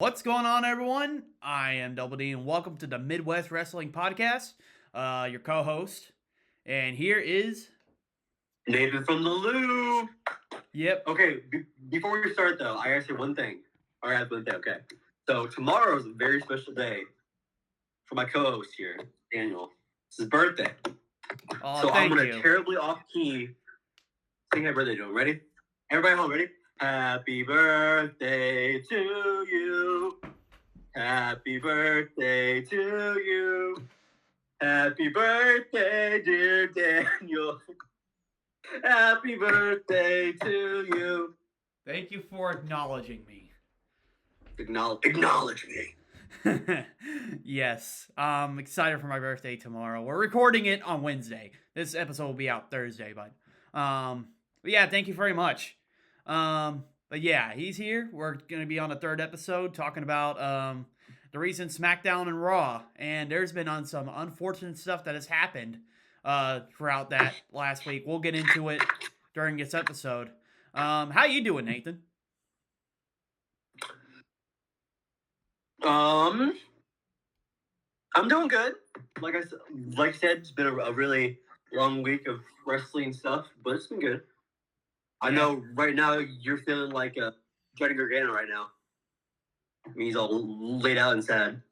What's going on, everyone? I am Double D, and welcome to the Midwest Wrestling Podcast. Your co-host, and here is Nathan from the Loop. Yep. Okay, before we start though, I gotta say one thing. All right, one thing. Okay, so tomorrow is a very special day for my co-host here, Daniel. It's his birthday. Oh, so I'm thank gonna you. terribly off key sing happy birthday to him. Ready? Everybody home, ready? Happy birthday to you. Happy birthday to you. Happy birthday, dear Daniel. Happy birthday to you. Thank you for acknowledging me. Acknowledge me. Yes, I'm excited for my birthday tomorrow. We're recording it on Wednesday. This episode will be out Thursday, but yeah, thank you very much. But yeah, he's here. We're gonna be on the third episode talking about the recent Smackdown and Raw, and there's been on some unfortunate stuff that has happened throughout that last week. We'll get into it during this episode. How you doing, Nathan? I'm doing good. Like I said, it's been a really long week of wrestling stuff, but it's been good. I know right now you're feeling like Johnny Gargano right now. I mean, he's all laid out and sad.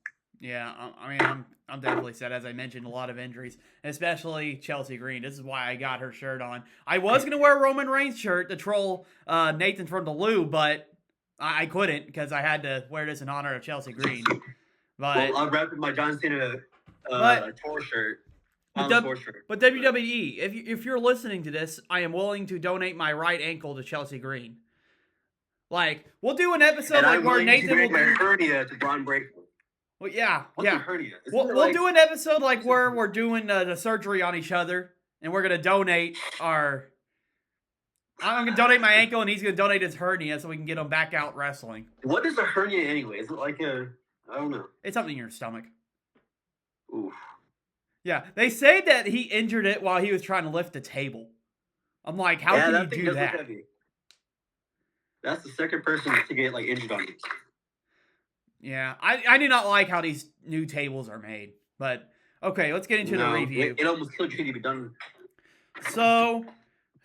Yeah, I mean, I'm definitely sad. As I mentioned, a lot of injuries, especially Chelsea Green. This is why I got her shirt on. I was gonna wear a Roman Reigns shirt to troll Nathan from the Lou, but I couldn't because I had to wear this in honor of Chelsea Green. But well, I'm wrapping my John Cena tour shirt. But WWE, if you're listening to this, I am willing to donate my right ankle to Chelsea Green. Like, we'll do an episode and like I'm where Nathan will do my hernia to Braun Breaker. Well, yeah, What's a hernia? We'll do an episode like where we're doing the surgery on each other, and we're gonna donate our. I'm gonna donate my ankle, and he's gonna donate his hernia, so we can get him back out wrestling. What is a hernia anyway? Is it like I don't know. It's something in your stomach. Oof. Yeah, they say that he injured it while he was trying to lift the table. I'm like, how can you do that? That's the second person to get like injured on it. Yeah, I do not like how these new tables are made. But okay, let's get into the review. It almost killed you to be done. So,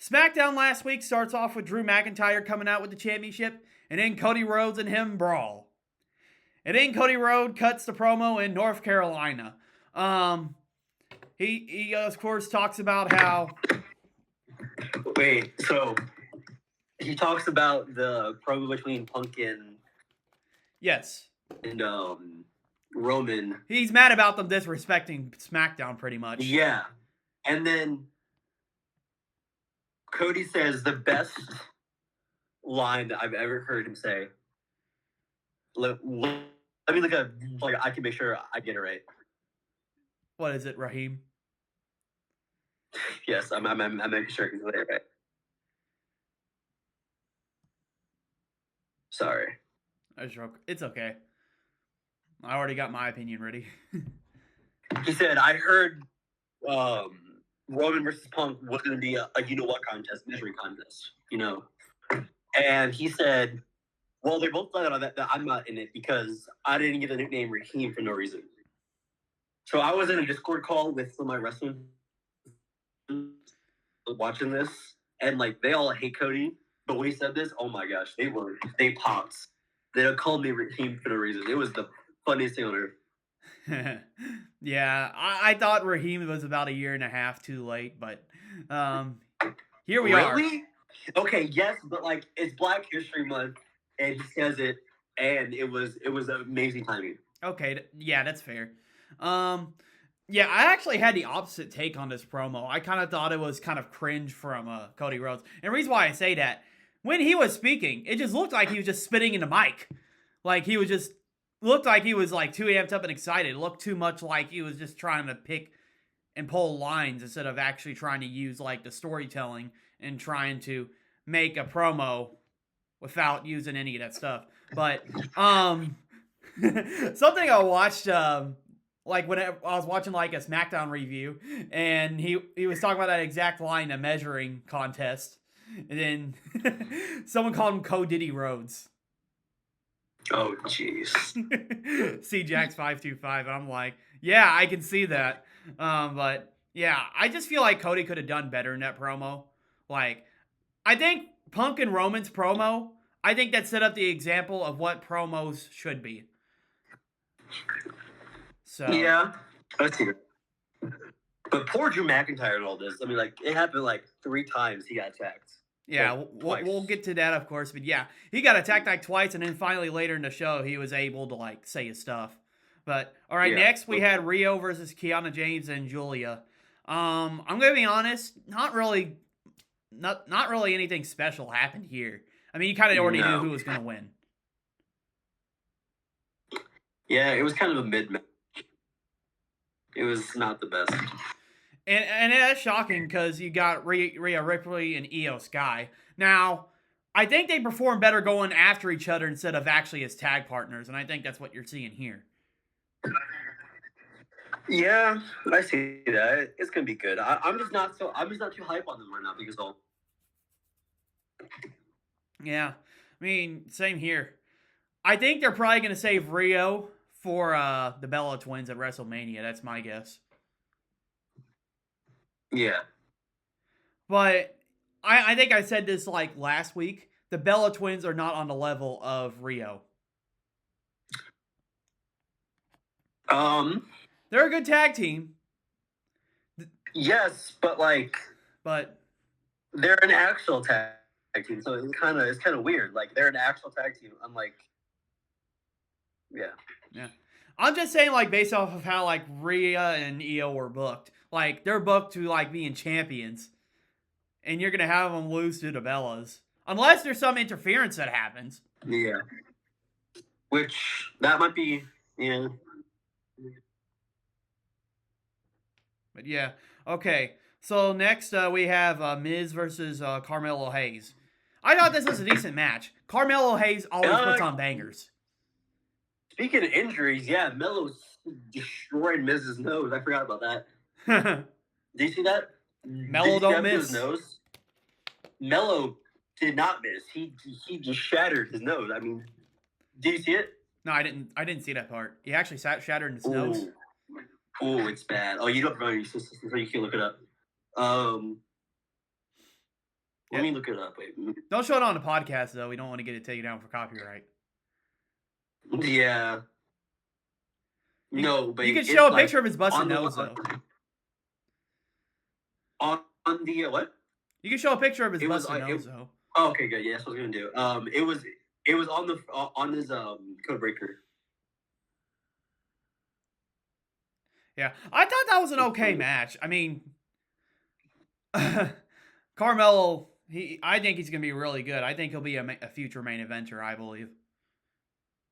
SmackDown last week starts off with Drew McIntyre coming out with the championship, and then Cody Rhodes and him brawl. And then Cody Rhodes cuts the promo in North Carolina. He of course talks about how. Wait, so he talks about the promo between Punk and. Yes. And Roman. He's mad about them disrespecting SmackDown pretty much. Yeah. And then Cody says the best line that I've ever heard him say. Let me look at like I can make sure I get it right. What is it, Raheem? Yes, I'm making sure I can get it right. Sorry. It's okay. I already got my opinion ready. He said, I heard Roman versus Punk was going to be a you-know-what contest, measuring contest, you know. And he said, well, they both thought that I'm not in it because I didn't get the nickname Raheem for no reason. So I was in a Discord call with some of my wrestling watching this, and like they all hate Cody. But when he said this, oh my gosh, they popped. They called me Raheem for no reason. It was the funniest thing on earth. Yeah, I thought Raheem was about a year and a half too late, but here we are. Really? Okay, yes, but like it's Black History Month, and he says it, and it was amazing timing. Okay, yeah, that's fair. Yeah, I actually had the opposite take on this promo. I kind of thought it was kind of cringe from Cody Rhodes. And the reason why I say that, when he was speaking, it just looked like he was just spitting in the mic. Like he was just, looked like he was like too amped up and excited. It looked too much like he was just trying to pick and pull lines instead of actually trying to use like the storytelling and trying to make a promo without using any of that stuff. But something I watched like when I was watching like a SmackDown review, and he was talking about that exact line, a measuring contest, and then someone called him Co Diddy Rhodes. Oh, jeez. C-Jax 525. I'm like, yeah, I can see that. But yeah, I just feel like Cody could have done better in that promo. Like, I think Punk and Roman's promo, I think that set up the example of what promos should be. So Yeah, I see it. But poor Drew McIntyre and all this. I mean, like, it happened like 3 times he got attacked. yeah, Like, we'll get to that, of course. But yeah, he got attacked like twice, and then finally later in the show, he was able to like say his stuff. But all right, Yeah. next we had Rio versus Kiana James and Julia. I'm gonna be honest, not really anything special happened here. I mean, you kind of already knew who was gonna win. Yeah, it was kind of a mid-match. It was not the best. And that's shocking because you got Rhea Ripley and Io Sky. Now, I think they perform better going after each other instead of actually as tag partners, and I think that's what you're seeing here. Yeah, I see that. It's gonna be good. I'm just not too hype on them right now because of. Yeah, I mean, same here. I think they're probably gonna save Rio for the Bella Twins at WrestleMania. That's my guess. Yeah. But I think I said this like last week. The Bella Twins are not on the level of Rio. They're a good tag team. Yes, but like, they're an actual tag team, so it's kind of weird. Like, they're an actual tag team. I'm like, yeah. I'm just saying, like, based off of how like Rhea and Io were booked, like they're booked to like being champions, and you're gonna have them lose to the Bellas unless there's some interference that happens. Yeah. Which that might be, yeah. But yeah, okay. So next we have Miz versus Carmelo Hayes. I thought this was a decent match. Carmelo Hayes always puts on bangers. Speaking of injuries, yeah, Melo destroyed Miz's nose. I forgot about that. Did you see that? Melo don't miss. His nose? Melo did not miss. He just shattered his nose. I mean, did you see it? No, I didn't. I didn't see that part. He actually shattered his nose. Oh, it's bad. Oh, you don't know your system, so you can look it up. Let me look it up. Wait. Don't show it on the podcast though. We don't want to get it taken down for copyright. Yeah. No, but you can show a picture of his busted nose though. On the what? You can show a picture of his busted nose though. Oh, okay, good. Yeah, that's what I was gonna do. It was on his code breaker. Yeah, I thought that was an okay match. I mean, Carmelo, I think he's gonna be really good. I think he'll be a future main eventer. I believe.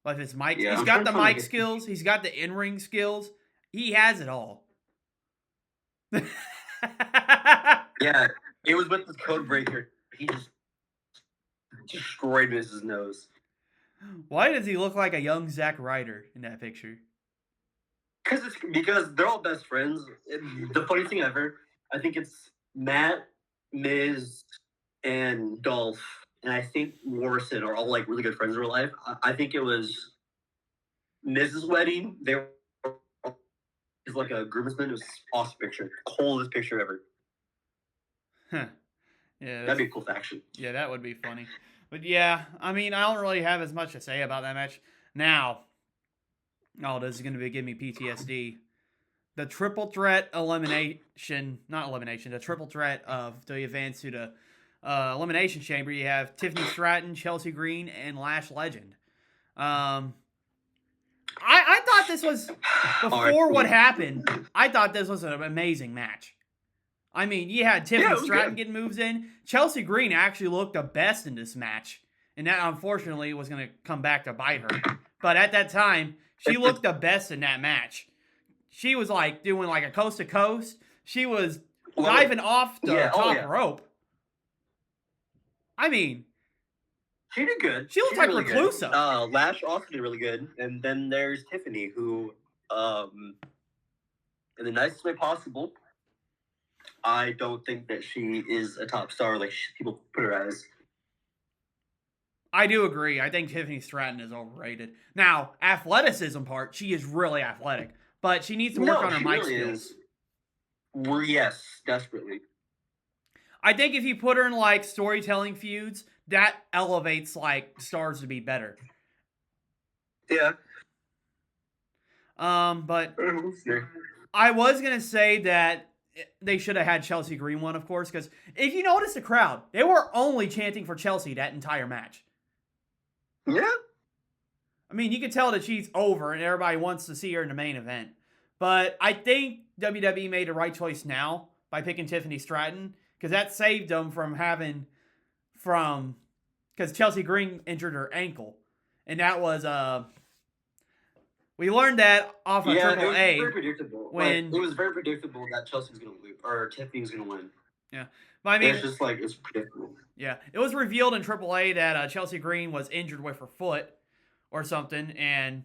But his mic, he's got the mic skills. He's got the in-ring skills. He has it all. Yeah, it was with the code breaker. He just destroyed Miz's nose. Why does he look like a young Zack Ryder in that picture? Because they're all best friends. The funny thing ever, I think it's Matt, Miz, and Dolph, and I think Morrison are all like really good friends in real life. I think it was Miz's wedding. They were like a groomsman. It was awesome picture, coolest picture ever. Huh. Yeah, that'd be a cool faction. Yeah, that would be funny. But yeah, I mean, I don't really have as much to say about that match now. Oh, this is going to be giving me PTSD. The triple threat elimination, not elimination, the triple threat of the advance to the elimination chamber. You have Tiffany Stratton, Chelsea Green, and Lash Legend. I thought this was, before what happened, I thought this was an amazing match. I mean, you had Tiffany Stratton getting moves in. Chelsea Green actually looked the best in this match. And that, unfortunately, was going to come back to bite her. But at that time, she looked the best in that match. She was like doing like a coast to coast. She was diving off the top rope. I mean, she did good. She looked like really Recluso. Lash also did really good. And then there's Tiffany, who, in the nicest way possible, I don't think that she is a top star like people put her as. I do agree. I think Tiffany Stratton is overrated. Now, athleticism part, she is really athletic, but she needs to work on her mic skills. Yes, desperately. I think if you put her in like storytelling feuds, that elevates like stars to be better. Yeah. But I was gonna say that they should have had Chelsea Green one, of course, because if you notice the crowd, they were only chanting for Chelsea that entire match. Yeah. I mean, you can tell that she's over and everybody wants to see her in the main event. But I think WWE made the right choice now by picking Tiffany Stratton because that saved them from because Chelsea Green injured her ankle. And that was, we learned that off of Triple A. Very predictable. It was very predictable that Chelsea was going to lose, or Tiffany was going to win. Yeah. But I mean, it's just like, it's predictable. Yeah. It was revealed in Triple A that Chelsea Green was injured with her foot or something, and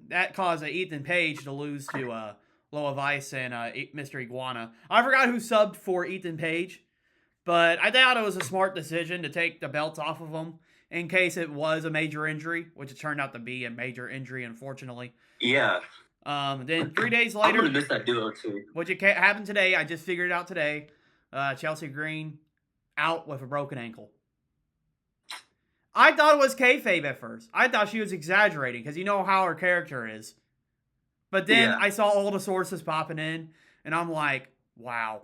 that caused Ethan Page to lose to Loa Vice and Mr. Iguana. I forgot who subbed for Ethan Page, but I thought it was a smart decision to take the belts off of him in case it was a major injury, which it turned out to be a major injury, unfortunately. Yeah. Then 3 days later, I'm gonna miss that duo too. Which happened today. I just figured it out today. Chelsea Green out with a broken ankle. I thought it was kayfabe at first. I thought she was exaggerating because you know how her character is. But then I saw all the sources popping in, and I'm like, wow.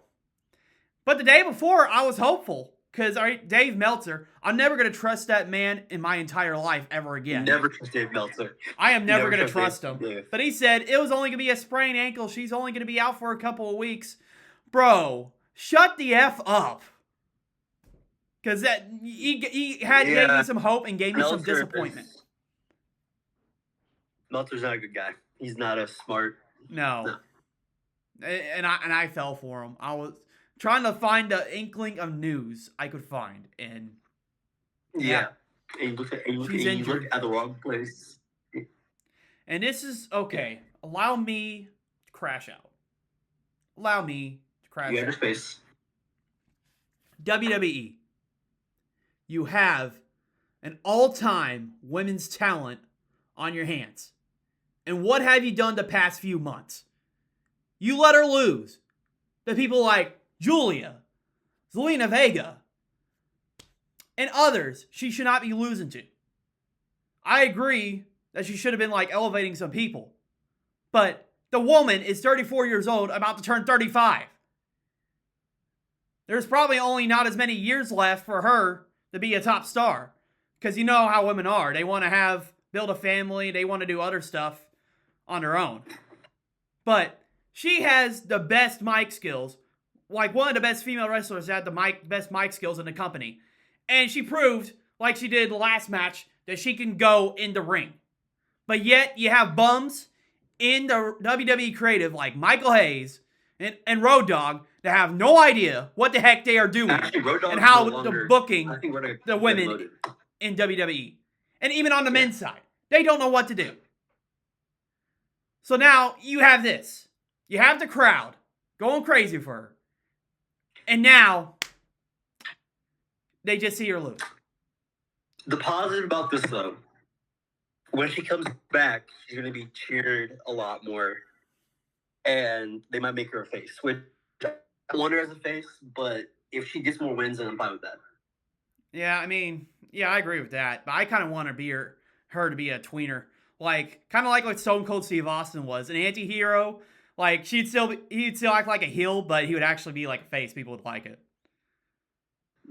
But the day before, I was hopeful because Dave Meltzer, I'm never going to trust that man in my entire life ever again. Never trust Dave Meltzer. I am never going to trust him. Yeah. But he said it was only going to be a sprained ankle. She's only going to be out for a couple of weeks. Bro, shut the F up. Because he gave me some hope and gave me some disappointment. Meltzer's not a good guy. He's not a smart. No. And I fell for him. I was trying to find the inkling of news I could find, and yeah. And you look at the wrong place. And this is okay. Allow me to crash out. Allow me to crash out. You have your space. WWE. You have an all-time women's talent on your hands. And what have you done the past few months? You let her lose. The people like Julia, Zelina Vega, and others she should not be losing to. I agree that she should have been like elevating some people. But the woman is 34 years old, about to turn 35. There's probably only not as many years left for her to be a top star. Because you know how women are. They want to build a family. They want to do other stuff on their own. But she has the best mic skills. Like one of the best female wrestlers that had the best mic skills in the company. And she proved, like she did the last match, that she can go in the ring. But yet you have bums in the WWE creative like Michael Hayes and Road Dogg that have no idea what the heck they are doing. Actually, and how the booking the women in WWE. And even on the men's side. They don't know what to do. So now you have this. You have the crowd going crazy for her. And now they just see her lose. The positive about this, though, when she comes back, she's going to be cheered a lot more. And they might make her a face, which I want her as a face, but if she gets more wins, then I'm fine with that. Yeah, I mean, yeah, I agree with that. But I kind of want her to be a tweener. Like, kind of like what Stone Cold Steve Austin was. An anti-hero. Like, he'd still act like a heel, but he would actually be like a face. People would like it.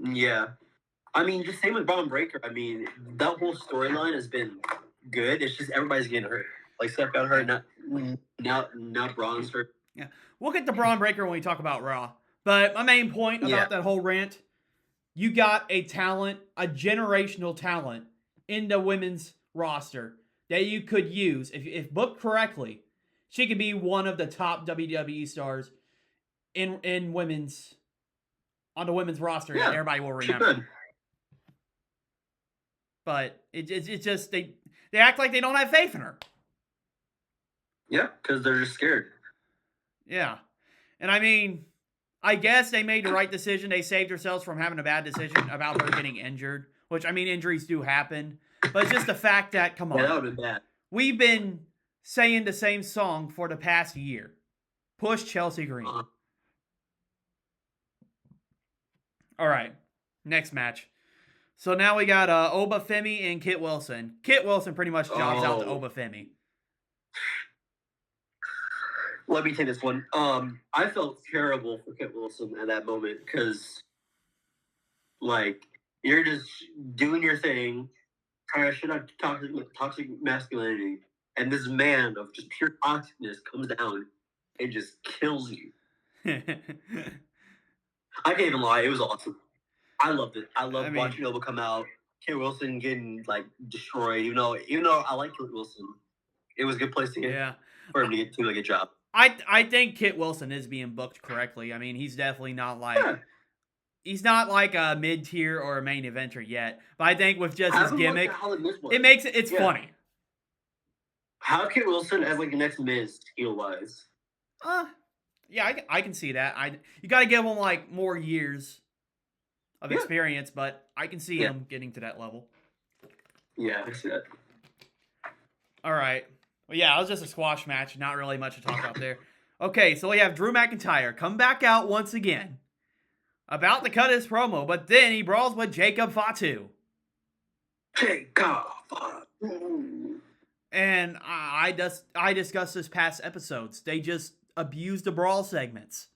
Yeah. I mean, just same with Braun Breaker. I mean, that whole storyline has been good. It's just everybody's getting hurt. Like, Seth got hurt, now Braun's hurt. Yeah. We'll get to Braun Breaker when we talk about Raw. But my main point about that whole rant, you got a generational talent in the women's roster that you could use. If booked correctly, she could be one of the top WWE stars on the women's roster that everybody will remember. But it's just they act like they don't have faith in her. Yeah, because they're just scared. Yeah. And I mean, I guess they made the right decision. They saved themselves from having a bad decision about her getting injured which, I mean, injuries do happen. But it's just the fact that, come on. Yeah, that would have been bad. We've been saying the same song for the past year. Push Chelsea Green. Uh-huh. All right. Next match. So now we got Obafemi and Kit Wilson. Kit Wilson pretty much jobs out to Obafemi. Let me take this one. I felt terrible for Kit Wilson at that moment because, like, you're just doing your thing, trying to shit out toxic masculinity, and this man of just pure toxicness comes down and just kills you. I can't even lie. It was awesome. I loved it. I loved watching Oba come out. Kit Wilson getting, like, destroyed. Even though I like Kit Wilson, it was a good place to get for him to get to a good job. I think Kit Wilson is being booked correctly. I mean, he's definitely not like he's not like a mid-tier or a main eventer yet. But I think with just his gimmick, it makes it's funny. Have Kit Wilson as like the next Miz skill-wise. Yeah, I can see that. You got to give him like more years of experience, but I can see him getting to that level. Yeah, I see that. All right. Well, yeah, it was just a squash match. Not really much to talk about there. Okay, so we have Drew McIntyre come back out once again. About to cut his promo, but then he brawls with Jacob Fatu. And I discussed this past episodes. They just abuse the brawl segments.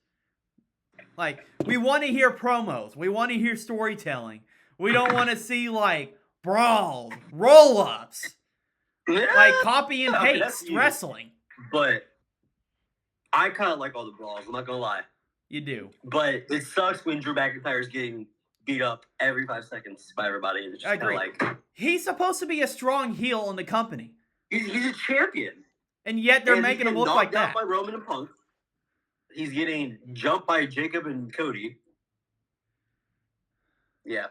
Like, we want to hear promos. We want to hear storytelling. We don't want to see, like, brawls, roll-ups. Like copy and paste wrestling. But I kind of like all the brawls. I'm not gonna lie. You do. But it sucks when Drew McIntyre is getting beat up every 5 seconds by everybody. It's just I agree. Like, he's supposed to be a strong heel in the company. He's a champion. And yet they're making him look like that. He's getting knocked out by Roman and Punk. He's getting jumped by Jacob and Cody. Yeah.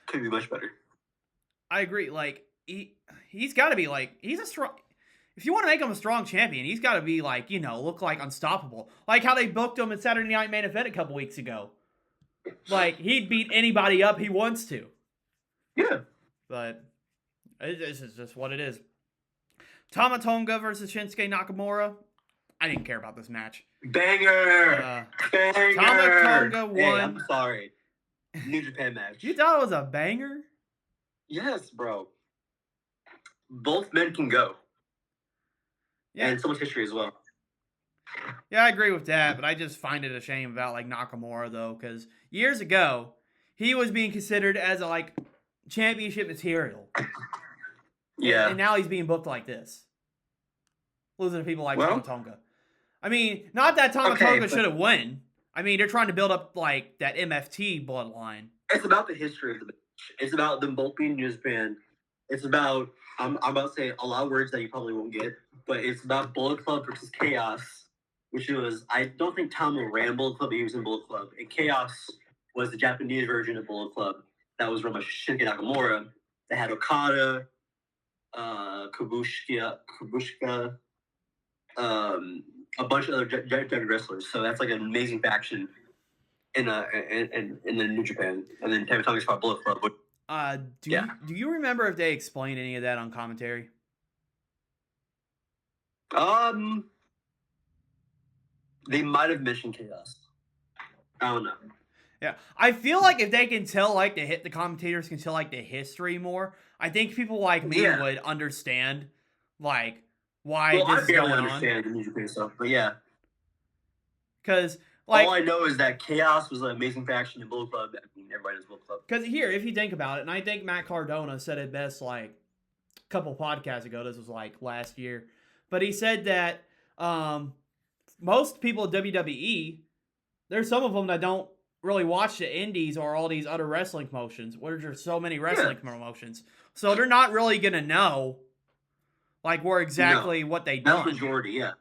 Could be much better. I agree. Like, he's got to be like, he's a strong, if you want to make him a strong champion, he's got to be like, look like unstoppable. Like how they booked him in Saturday Night Main Event a couple weeks ago. Like, he'd beat anybody up he wants to. Yeah. But this is just what it is. Tama Tonga versus Shinsuke Nakamura. I didn't care about this match. Banger! Banger! Tama Tonga won. Hey, I'm sorry. New Japan match. You thought it was a banger? Yes, bro. Both men can go. Yeah. And so much history as well. Yeah, I agree with that, but I just find it a shame about like Nakamura though, because years ago he was being considered as a like championship material. Yeah. And now he's being booked like this. Losing to people like Tama Tonga. I mean, not that Tama Tonga should have won. I mean, they're trying to build up like that MFT bloodline. It's about the history of the match. It's about them both being New Japan. It's about I'm about to say a lot of words that you probably won't get, but it's about Bullet Club versus Chaos, which was I don't think Tama ran Bullet Club, but he was in Bullet Club. And Chaos was the Japanese version of Bullet Club that was run by Shinsuke Nakamura. They had Okada, Kabushka, a bunch of other Japanese wrestlers. So that's like an amazing faction in the New Japan. And then Tama Tonga's fought Bullet Club. Do you remember if they explained any of that on commentary? They might have mentioned Chaos. I don't know. Yeah, I feel like if they can tell, like, the commentators can tell, like, the history more, I think people like me would understand, like, why this is going on. I understand the New Japan stuff, but yeah. Because, like... all I know is that Chaos was an amazing faction in Bullet Club. I mean, everybody knows Bullet Club. Because here, if you think about it, and I think Matt Cardona said it best, like, a couple podcasts ago, this was, like, last year, but he said that most people at WWE, there's some of them that don't really watch the indies or all these other wrestling promotions, where there's so many wrestling promotions. So they're not really going to know, like, where exactly what they done. That's the majority, yeah.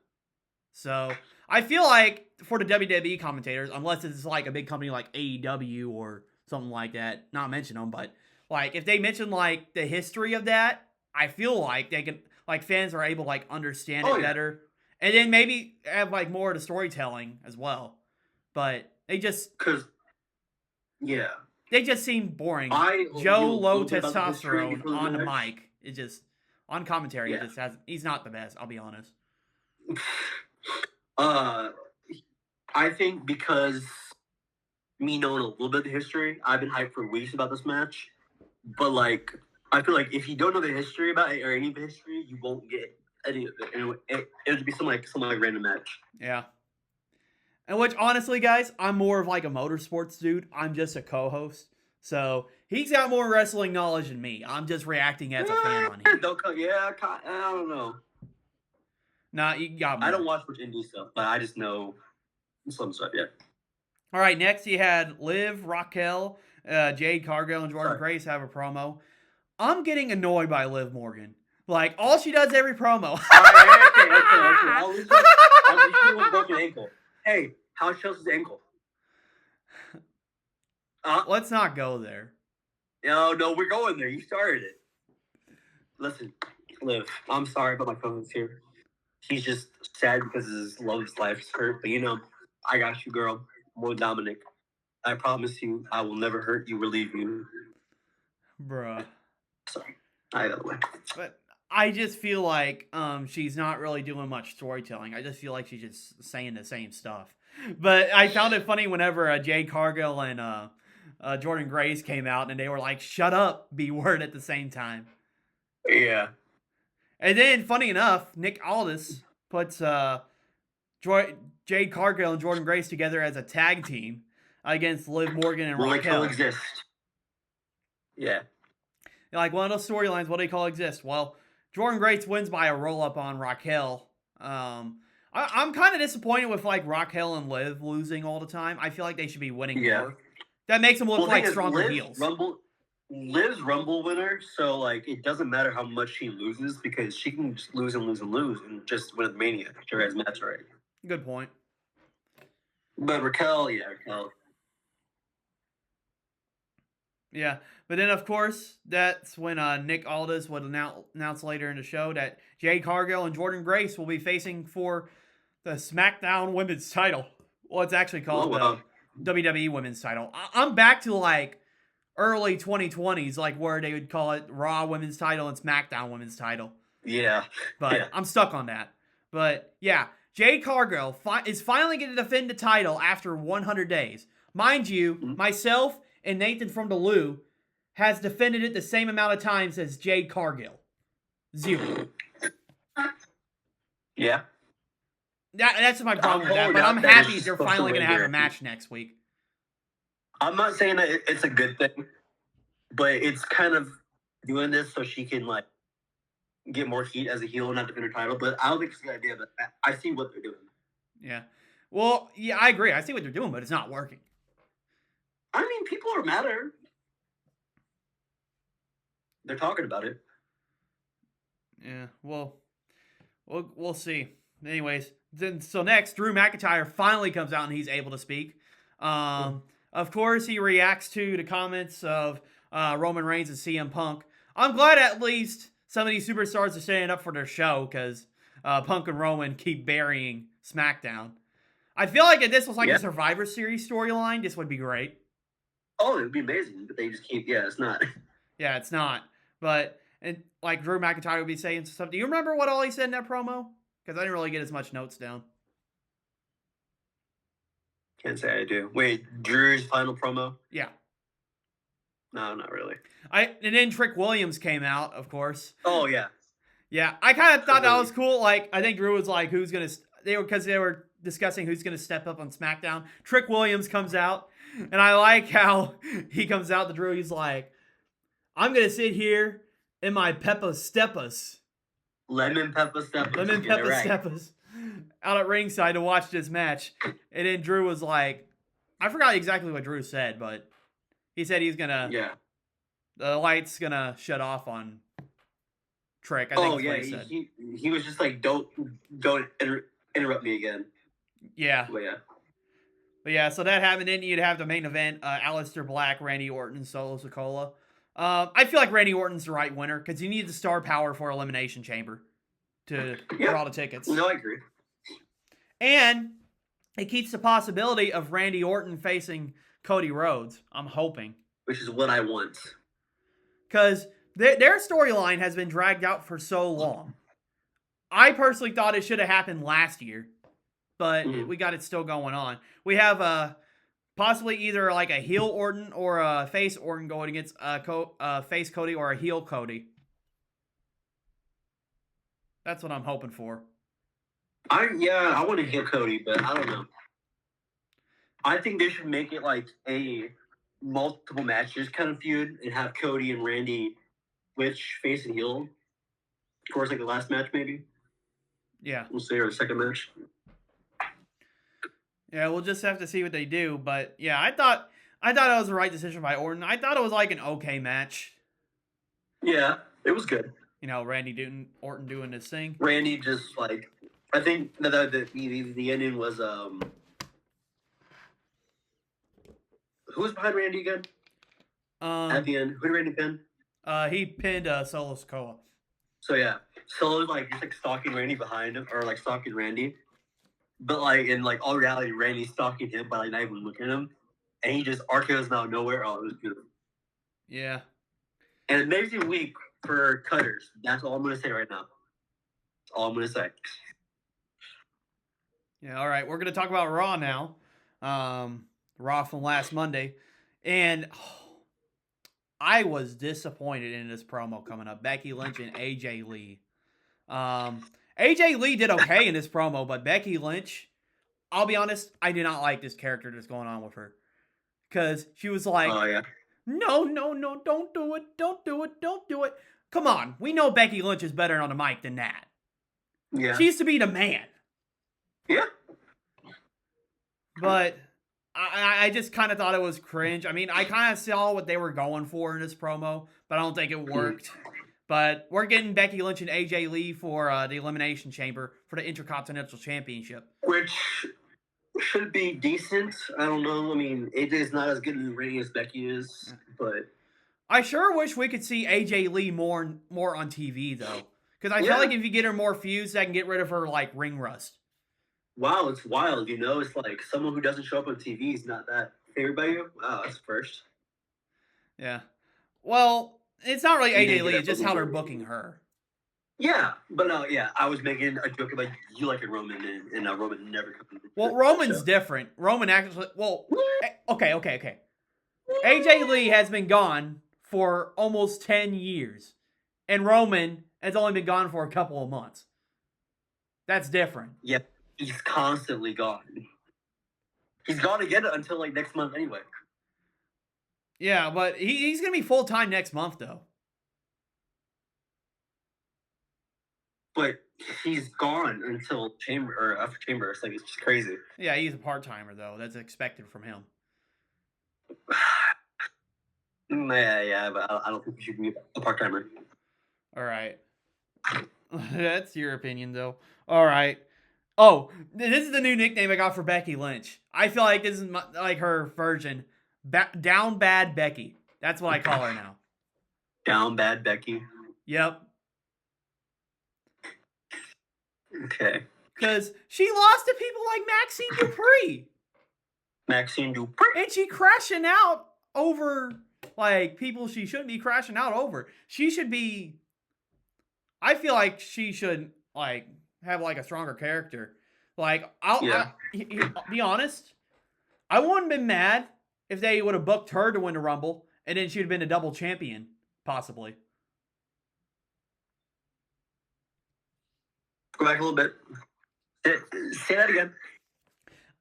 So I feel like for the WWE commentators, unless it's like a big company like AEW or something like that, not mention them, but like if they mention like the history of that, I feel like they can, like fans are able to like understand it better. And then maybe have like more of the storytelling as well. But they just... They just seem boring. I Joe, knew a low little bit about the history testosterone before the on the match. mic. It just on commentary. Yeah. It just has. He's not the best. I'll be honest. I think because me knowing a little bit of the history, I've been hyped for weeks about this match. But like, I feel like if you don't know the history about it or any of the history, you won't get any of it. And it would be some random match. Yeah. And which, honestly, guys, I'm more of like a motorsports dude. I'm just a co-host. So he's got more wrestling knowledge than me. I'm just reacting as a fan on him. I don't know. Nah, you got more. I don't watch much indie stuff, but I just know some stuff. Yeah. All right, next you had Liv, Raquel, Jade Cargill, and Jordan Grace have a promo. I'm getting annoyed by Liv Morgan. Like, all she does every promo. Okay. I'll just show you a broken ankle. Hey, how's Chelsea's ankle? Let's not go there. No, we're going there. You started it. Listen, Liv, I'm sorry, but my phone's here. He's just sad because his love's life's hurt. But I got you, girl. More Dominic. I promise you, I will never hurt you or leave you. Bruh. Sorry. I got away. But I just feel like she's not really doing much storytelling. I just feel like she's just saying the same stuff. But I found it funny whenever Jade Cargill and Jordan Grace came out and they were like, shut up, B-word at the same time. Yeah. And then, funny enough, Nick Aldis puts Jade Cargill and Jordan Grace together as a tag team against Liv Morgan and Raquel. Will they coexist? Yeah. Like, one of those storylines, what do they call exist? Well, Jordan Grace wins by a roll-up on Raquel. I'm kind of disappointed with, like, Raquel and Liv losing all the time. I feel like they should be winning more. That makes them look like stronger heels. Liv's Rumble winner, so like it doesn't matter how much she loses because she can just lose and just win at Mania. She has match already. Good point. But Raquel. Yeah, but then of course that's when Nick Aldis would announce later in the show that Jade Cargill and Jordan Grace will be facing for the Smackdown Women's Title. Well, it's actually called the WWE Women's Title. I'm back to like early 2020s, like where they would call it Raw Women's Title and Smackdown Women's Title. Yeah. But I'm stuck on that. But yeah, Jade Cargill is finally going to defend the title after 100 days. Mind you, myself and Nathan from the Lou has defended it the same amount of times as Jade Cargill. 0. Yeah. That's my problem with that, but I'm happy they're finally going to have a match next week. I'm not saying that it's a good thing, but it's kind of doing this so she can like get more heat as a heel and not defend her title. But I don't think it's a good idea. But I see what they're doing. Yeah. Well, yeah, I agree. I see what they're doing, but it's not working. I mean, people are mad at her. They're talking about it. Yeah. Well, we'll see. Anyways, so next, Drew McIntyre finally comes out and he's able to speak. Of course, he reacts to the comments of Roman Reigns and CM Punk. I'm glad at least some of these superstars are standing up for their show because Punk and Roman keep burying SmackDown. I feel like if this was like a Survivor Series storyline, this would be great. Oh, it would be amazing, but they just keep, it's not. Yeah, it's not. But, like, Drew McIntyre would be saying stuff. Do you remember what all he said in that promo? Because I didn't really get as much notes down. Can't say I do. Wait, Drew's final promo? Yeah. No, not really. And then Trick Williams came out, of course. Oh, yeah. Yeah, I kind of thought that was cool. Like, I think Drew was like, because they were discussing who's going to step up on SmackDown. Trick Williams comes out, and I like how he comes out to Drew. He's like, I'm going to sit here in my Peppa Steppas. Lemon Peppa Steppas. Out at ringside to watch this match. And then Drew was like, I forgot exactly what Drew said, but he said he's going to, the light's going to shut off on Trick. I think that's what he said. He was just like, don't interrupt me again. Yeah. But yeah, so that happened. Then you'd have the main event, Aleister Black, Randy Orton, Solo Sikoa. I feel like Randy Orton's the right winner because you need the star power for Elimination Chamber to draw the tickets. No, I agree. And it keeps the possibility of Randy Orton facing Cody Rhodes. I'm hoping. which is what I want. Because their storyline has been dragged out for so long. I personally thought it should have happened last year, but we got it still going on. We have possibly either like a heel Orton or a face Orton going against face Cody or a heel Cody. That's what I'm hoping for. I want to heel Cody, but I don't know. I think they should make it like a multiple matches kind of feud and have Cody and Randy switch face and heel towards like the last match, maybe. Yeah. We'll see, or the second match. Yeah, we'll just have to see what they do. But yeah, I thought it was the right decision by Orton. I thought it was like an okay match. Yeah, it was good. You know, Orton doing his thing. Randy just like, I think the ending was who was behind Randy again? At the end, who did Randy pin? He pinned Solo Sikoa. So yeah, Solo's like just like stalking Randy behind him, or like stalking Randy, but like in like all reality, Randy's stalking him by like not even looking at him, and he just RKO's out of nowhere. Oh, it was beautiful. Yeah. And amazing week for cutters. That's all I'm gonna say right now. That's all I'm gonna say. Yeah. All right, we're gonna talk about Raw now. Raw from last Monday, and I was disappointed in this promo coming up. Becky Lynch and AJ Lee. AJ Lee did okay in this promo, but Becky Lynch, I'll be honest, I did not like this character that's going on with her. Because she was like, Oh yeah. No, don't do it. Come on, we know Becky Lynch is better on the mic than that. Yeah. She used to be the man. Yeah. But I just kind of thought it was cringe. I mean, I kind of saw what they were going for in this promo, but I don't think it worked. But we're getting Becky Lynch and AJ Lee for the Elimination Chamber for the Intercontinental Championship. Which should be decent. I don't know. I mean, AJ is not as good in the ring as Becky is, but I sure wish we could see AJ Lee more on TV, though. Because I feel like if you get her more feuds, that can get rid of her, like, ring rust. Wow, it's wild, you know? It's like someone who doesn't show up on TV is not that favored by you. Wow, that's first. Yeah. Well, it's not really AJ Lee, it's just how they're booking her. Yeah, but I was making a joke about you liking Roman, and Roman never comes. Well, Roman's different. Roman actually, okay. AJ Lee has been gone for almost 10 years, and Roman has only been gone for a couple of months. That's different. Yeah, he's constantly gone. He's gone again until like next month anyway. Yeah, but he's going to be full-time next month, though. But he's gone until Chamber, or after Chamber. It's like, it's just crazy. Yeah, he's a part-timer, though. That's expected from him. Yeah, but I don't think he should be a part-timer. All right. That's your opinion, though. All right. Oh, this is the new nickname I got for Becky Lynch. I feel like this is like her version. Down Bad Becky. That's what I call her now. Down Bad Becky? Yep. Okay. Because she lost to people like Maxine Dupree. Maxine Dupree? And she crashing out over, like, people she shouldn't be crashing out over. She should be... I feel like she should, like, have, like, a stronger character. Like, I'll be honest. I wouldn't have been mad if they would have booked her to win the Rumble, and then she'd have been a double champion, possibly. Go back a little bit. Say that again.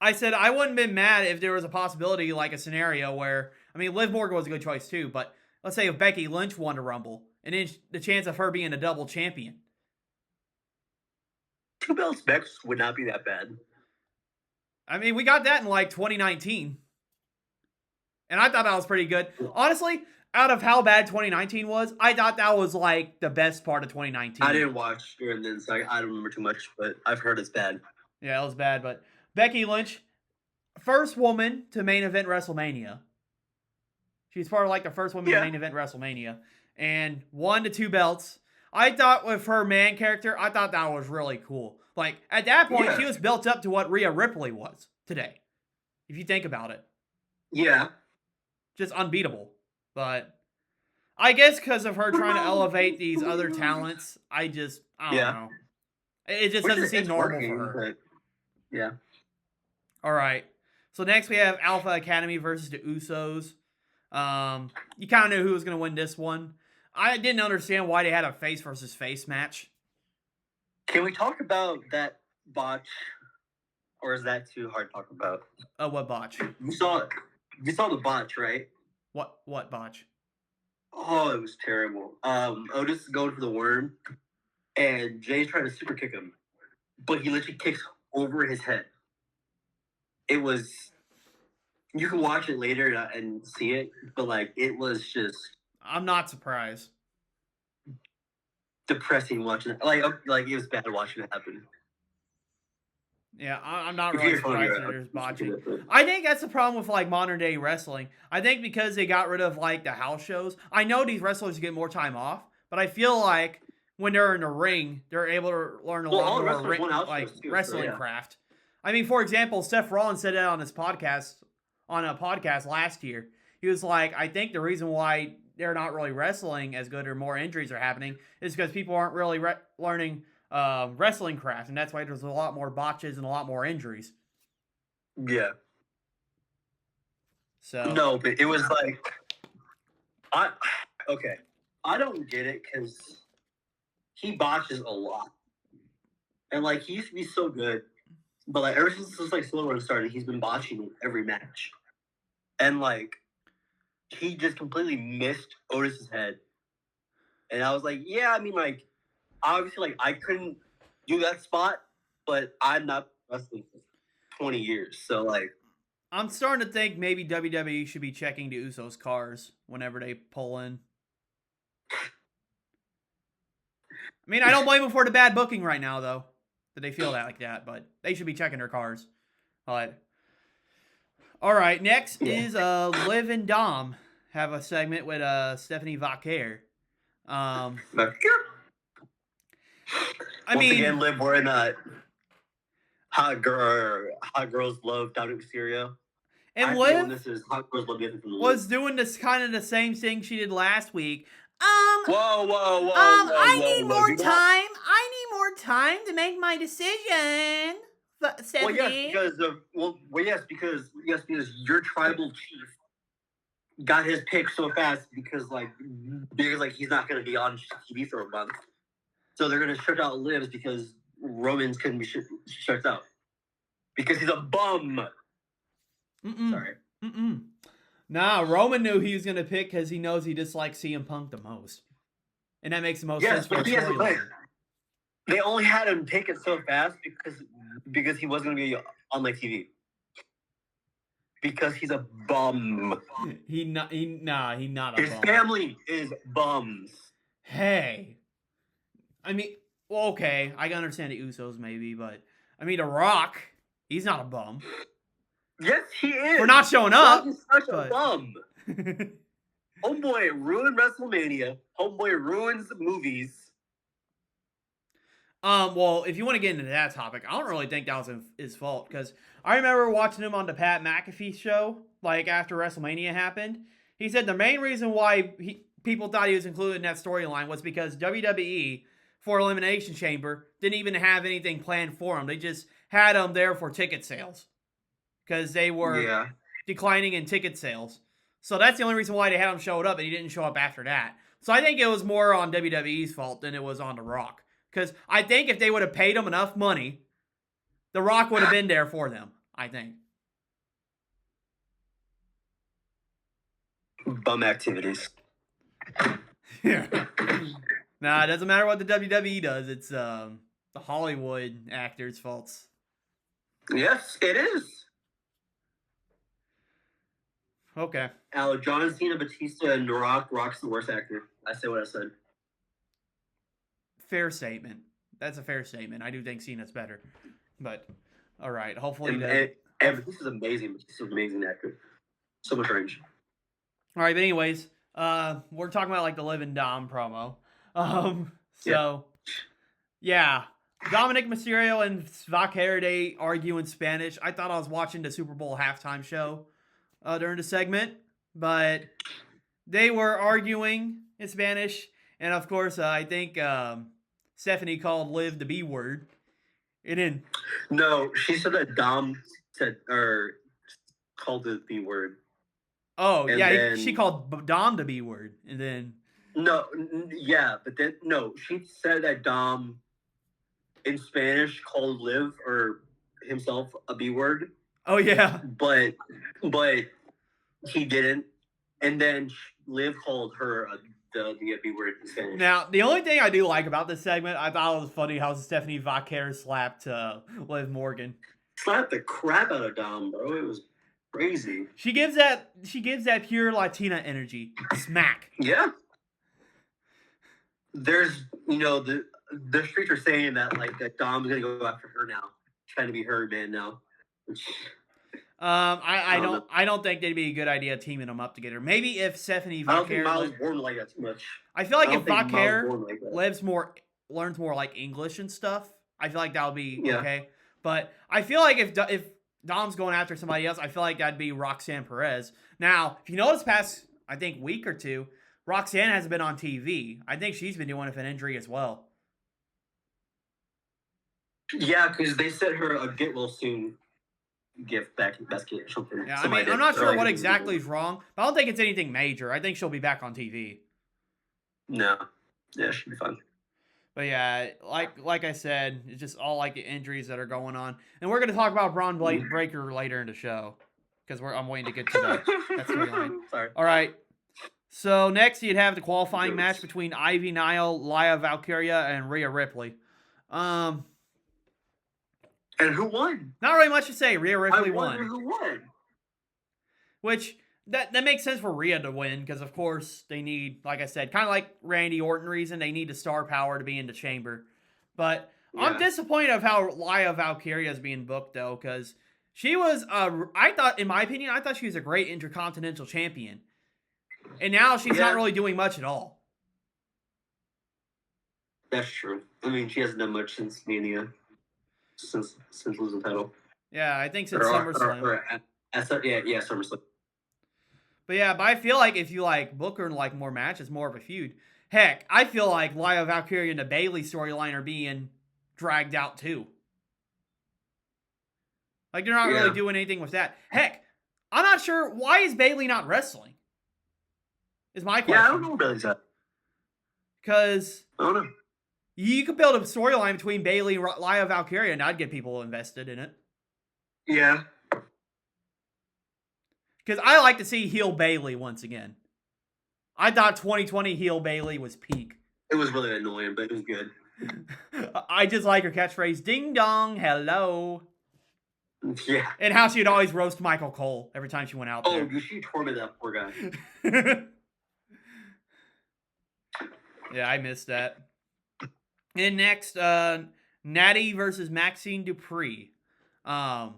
I said I wouldn't have been mad if there was a possibility, like a scenario where, I mean, Liv Morgan was a good choice too, but let's say if Becky Lynch won the Rumble, and then the chance of her being a double champion. 2 belts Bex would not be that bad. I mean, we got that in like 2019. And I thought that was pretty good. Honestly, out of how bad 2019 was, I thought that was like the best part of 2019. I didn't watch during this, so I don't remember too much, but I've heard it's bad. Yeah, it was bad, but Becky Lynch, first woman to main event WrestleMania. She's part of like the first woman to main event WrestleMania. And won the 2 belts. I thought with her man character, I thought that was really cool. Like, at that point, she was built up to what Rhea Ripley was today. If you think about it. Yeah. Just unbeatable. But I guess because of her trying to elevate these other talents, I don't know. It just doesn't seem normal for her. But yeah. All right. So next we have Alpha Academy versus the Usos. You kind of knew who was going to win this one. I didn't understand why they had a face versus face match. Can we talk about that botch, or is that too hard to talk about? What botch? You saw the botch, right? What botch? Oh, it was terrible. Otis is going for the worm, and Jay's trying to super kick him, but he literally kicks over his head. It was. You can watch it later and see it, but like it was just. I'm not surprised. Depressing watching it. Like it was bad watching it happen. Yeah, I'm not really surprised that there's botching. I think that's the problem with like modern day wrestling. I think because they got rid of like the house shows. I know these wrestlers get more time off, but I feel like when they're in the ring, they're able to learn a lot more wrestling craft. I mean, for example, Seth Rollins said that on his podcast, on a podcast last year. He was like, I think the reason why they're not really wrestling as good or more injuries are happening is because people aren't really learning wrestling craft, and that's why there's a lot more botches and a lot more injuries. Yeah. So no, but it was like, I don't get it because he botches a lot, and like he used to be so good, but like ever since this like Slow Run started, he's been botching every match, and like he just completely missed Otis's head, and I was like, yeah, I mean like. Obviously, like I couldn't do that spot, but I'm not wrestling for 20 years, so like I'm starting to think maybe WWE should be checking the Usos' cars whenever they pull in. I mean, I don't blame them for the bad booking right now, though, that they feel that like that, but they should be checking their cars. All right, next is Liv and Dom have a segment with Stephanie Vaquer. Once again, Liv wearing that hot girls love Dominic Mysterio. And Liv was doing this kind of the same thing she did last week. Whoa, I need more time. I need more time to make my decision. Stephanie. Because your tribal chief got his pick so fast because he's not going to be on TV for a month. So they're going to shut out Livs because Roman's couldn't be shut out. Because he's a bum. Sorry. Nah, Roman knew he was going to pick because he knows he dislikes CM Punk the most. And that makes the most sense for a storyline. They only had him pick it so fast because he wasn't going to be on TV. Because he's a bum. He's not a bum. His family is bums. Hey. I mean, well, okay, I can understand the Usos maybe, but I mean, The Rock, he's not a bum. Yes, he is. For not showing up. He's such a bum. Homeboy ruined WrestleMania. Homeboy ruins movies. Well, if you want to get into that topic, I don't really think that was his fault because I remember watching him on the Pat McAfee show, after WrestleMania happened. He said the main reason why people thought he was included in that storyline was because WWE, for Elimination Chamber, didn't even have anything planned for him. They just had him there for ticket sales because they were declining in ticket sales. So that's the only reason why they had him show up, and he didn't show up after that. So I think it was more on WWE's fault than it was on The Rock. Because I think if they would have paid him enough money, The Rock would have been there for them, I think. Bum activities. Yeah. Nah, it doesn't matter what the WWE does. It's the Hollywood actors' faults. Yes, it is. Okay. John Cena, Batista, and Rock. Rock's the worst actor. I say what I said. Fair statement. That's a fair statement. I do think Cena's better. But, all right. Hopefully this is amazing. This is an amazing actor. So much range. All right, but anyways, we're talking about the Liv and Dom promo. Dominic Mysterio and Vaquer, they argue in Spanish. I thought I was watching the Super Bowl halftime show during the segment, but they were arguing in Spanish, and of course, I think Stephanie called Liv the B word. It didn't. No, she said that Dom said or called it the B word. Oh, And yeah, then- she called Dom the B word, and then No, yeah, but then no, she said that Dom in Spanish called Liv or himself a B word, oh yeah, but he didn't. And then Liv called her the B word in Spanish. Now, the only thing I do like about this segment, I thought it was funny how Stephanie Vaquer slapped Liv Morgan. Slapped the crap out of Dom, bro. It was crazy. She gives that pure Latina energy. Smack. Yeah. There's, the streets are saying that that Dom's gonna go after her now, trying to be her man now. I don't think it'd be a good idea teaming them up together. Maybe if Stephanie I don't think Vaquer, Miles Born like that too much. I feel like I if don't think Miles Vaquer Born like that. learns more like English and stuff, I feel like that would be Yeah. okay. But I feel like if Dom's going after somebody else, I feel like that'd be Roxanne Perez. Now, if you notice past, I think, week or two, Roxanne hasn't been on TV. I think she's been dealing with an injury as well. Yeah, because they sent her a get well soon gift back in basket or something. Yeah, I Somebody mean, I'm did. not Or, sure like, what exactly is wrong, but I don't think it's anything major. I think she'll be back on TV. No. Yeah, she'll be fine. But yeah, like I said, it's just all like the injuries that are going on, and we're gonna talk about Braun Breaker later in the show because I'm waiting to get to that. That's storyline. Sorry. All right. So next, you'd have the qualifying Jokes. match between Ivy Nile, Laya Valkyria, and Rhea Ripley. And who won? Not really much to say. Rhea Ripley I wonder won, who won. which that makes sense for Rhea to win because of course they need, like I said, kind of like Randy Orton reason, they need the star power to be in the chamber. But I'm Yeah. disappointed of how Laya Valkyria is being booked though, because she was I thought, in my opinion, I thought she was a great intercontinental champion, and now she's Yeah. not really doing much at all. That's true. I mean, she hasn't done much since Mania. Since losing the title. Yeah, I think since Or- SummerSlam. yeah, SummerSlam. But I feel like if you like book her in like more matches, more of a feud. Heck, I feel like Laya Valkyria and the Bayley storyline are being dragged out too. Like they're not really Yeah. doing anything with that. Heck, I'm not sure why is Bayley not wrestling. Is my question. Yeah, I don't know what Bailey's at. Because I don't know. you could build a storyline between Bayley and Laya Valkyria, and I'd get people invested in it. Yeah. Because I like to see heel Bayley once again. I thought 2020 heel Bayley was peak. It was really annoying, but it was good. I just like her catchphrase, ding dong, hello. Yeah. And how she'd always roast Michael Cole every time she went out Oh, there. you she tormented that poor guy. Yeah, I missed that. And next, Natty versus Maxine Dupree. I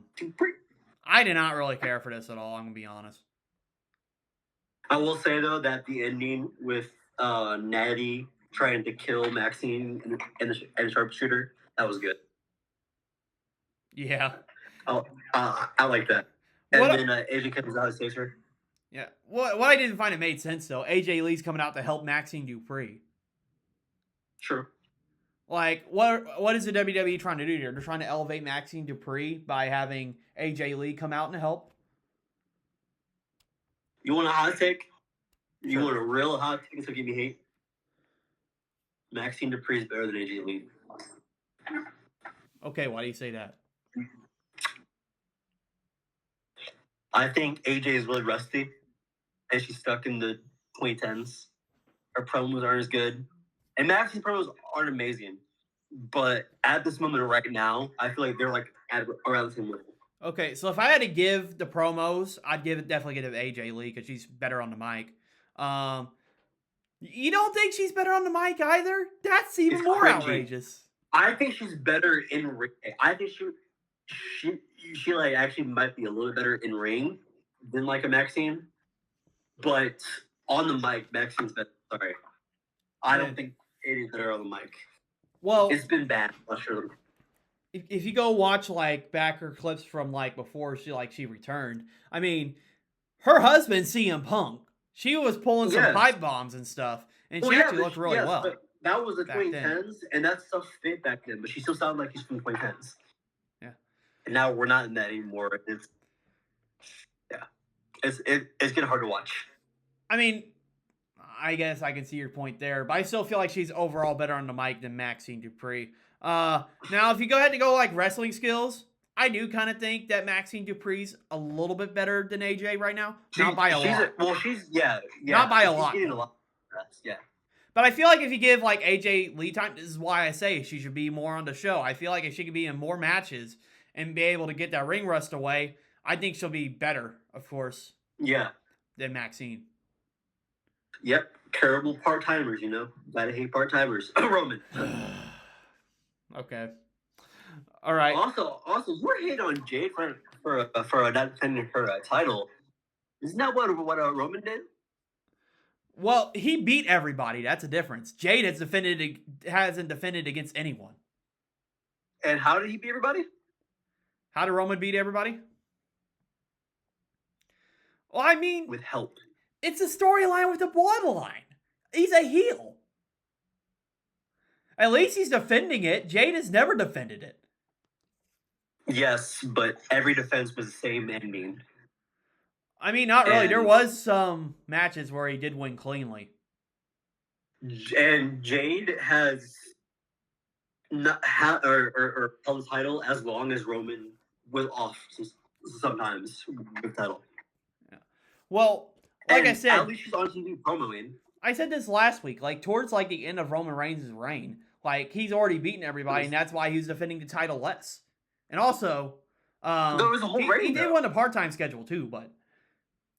did not really care for this at all, I'm going to be honest. I will say though that the ending with Natty trying to kill Maxine and the sharpshooter, that was good. Yeah. I like that. And What- then AJ comes out and saves her. Yeah. What I didn't find it made sense, though, AJ Lee's coming out to help Maxine Dupree. Sure. Like, what is the WWE trying to do here? They're trying to elevate Maxine Dupree by having AJ Lee come out and help? You want a hot take? You Sure. want a real hot take to give me hate? Maxine Dupree is better than AJ Lee. Okay, why do you say that? I think AJ is really rusty, and she's stuck in the 2010s. Her promos aren't as good, and Maxine's promos aren't amazing. But at this moment right now, I feel like they're like at around the same level. Okay, so if I had to give the promos, I'd definitely give it to AJ Lee because she's better on the mic. You don't think she's better on the mic either? That's even It's more cringy. outrageous. I think she's better in ring. I think she like actually might be a little better in ring than like a Maxine, but on the mic, Maxine's better. Sorry, I don't think AJ's better on the mic. Well, It's been bad. I'm not sure. if you go watch like back her clips from like before she returned, I mean, her husband CM Punk She was pulling some Yes. pipe bombs and stuff, and she Well, yeah, actually but looked really well. but that was the back then. 2010s, and that stuff fit back then. But she still sounded like she's from the 2010s. Yeah. And now we're not in that anymore. It's getting hard to watch. I mean, I guess I can see your point there, but I still feel like she's overall better on the mic than Maxine Dupree. Now, if you go ahead to go like wrestling skills, I do kind of think that Maxine Dupree's a little bit better than AJ right now. Not by a lot. Not by a lot, Getting though. a lot. Yeah. But I feel like if you give like AJ lead time, this is why I say she should be more on the show. I feel like if she could be in more matches and be able to get that ring rust away, I think she'll be better, of course. Yeah. Than Maxine. Yep. Terrible part timers, you know. Gotta hate part timers. Roman. Okay. All right. Also, we're hating on Jade for not defending her title. Isn't that what Roman did? Well, he beat everybody. That's a difference. Jade hasn't defended against anyone. And how did he beat everybody? How did Roman beat everybody? Well, I mean, with help. It's a storyline with the bloodline. He's a heel. At least he's defending it. Jade has never defended it. Yes, but every defense was the same ending. I mean, not really. There was some matches where he did win cleanly. And Jade has not held the title as long as Roman was off sometimes with the title. Yeah. Well, like I said, at least she's on TV promoing. I said this last week. Like towards like the end of Roman Reigns' reign, like he's already beaten everybody, and that's why he's defending the title less. And also, there was a whole reign. He did win a part-time schedule too, but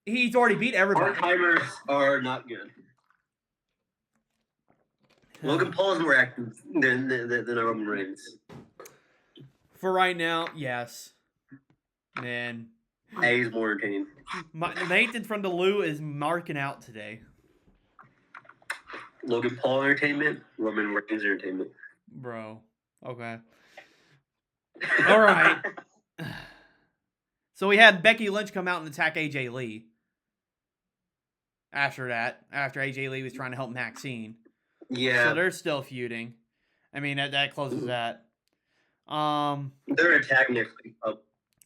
he's already beat everybody. Part-timers are not good. Logan Paul is more active than Roman Reigns. For right now, yes. Man. Hey, he's more entertaining. Nathan from the Lou is marking out today. Logan Paul entertainment, Roman Reigns entertainment. Bro. Okay. All right. So we had Becky Lynch come out and attack AJ Lee. After AJ Lee was trying to help Maxine. Yeah. So they're still feuding. I mean, that closes that. They're attacking next week.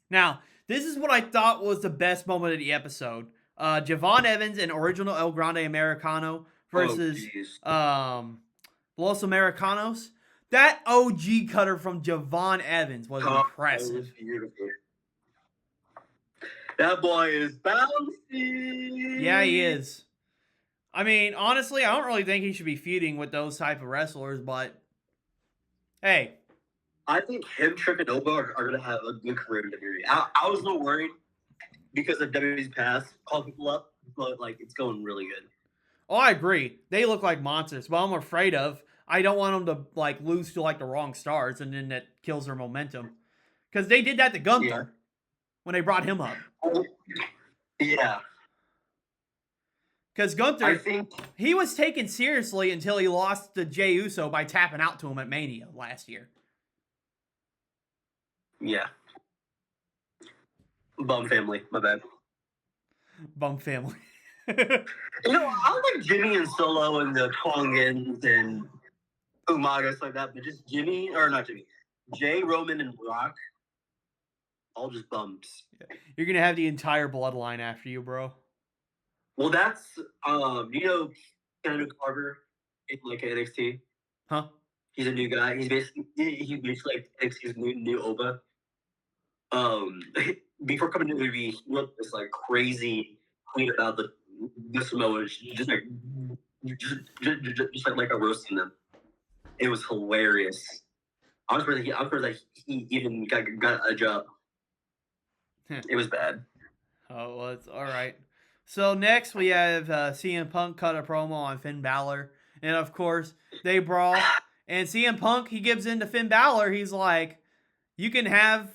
Now, this is what I thought was the best moment of the episode. Javon Evans and Original El Grande Americano versus Los Americanos. That OG cutter from Javon Evans was impressive. That was beautiful. That boy is bouncy. Yeah, he is. I mean, honestly, I don't really think he should be feuding with those type of wrestlers, but hey. I think him, Trick, and Nova are going to have a good career in WWE. I was a little worried because of WWE's past, call people up, but like it's going really good. Oh, I agree. They look like monsters, but I'm afraid of. I don't want them to like lose to like the wrong stars, and then that kills their momentum. Because they did that to Gunther when they brought him up. Yeah. Because Gunther, I think he was taken seriously until he lost to Jey Uso by tapping out to him at Mania last year. Yeah. Bum family, my bad. Bum family. You know, I like Jimmy and Solo and the Tongans and Umaga, stuff like that, but just Jimmy, or not Jimmy, Jay, Roman, and Brock, all just bums. You're going to have the entire bloodline after you, bro. Well, that's, you know, Kennedy Carter in like NXT? Huh? He's a new guy. He's basically like NXT's new Oba. Before coming to the movie, he wrote this like crazy tweet about the Samoans, just like a roasting them. It was hilarious. I was surprised he even got a job. It was bad. Oh, well, it's all right. So next we have CM Punk cut a promo on Finn Balor, and of course they brawl. And CM Punk, he gives in to Finn Balor. He's like, "You can have,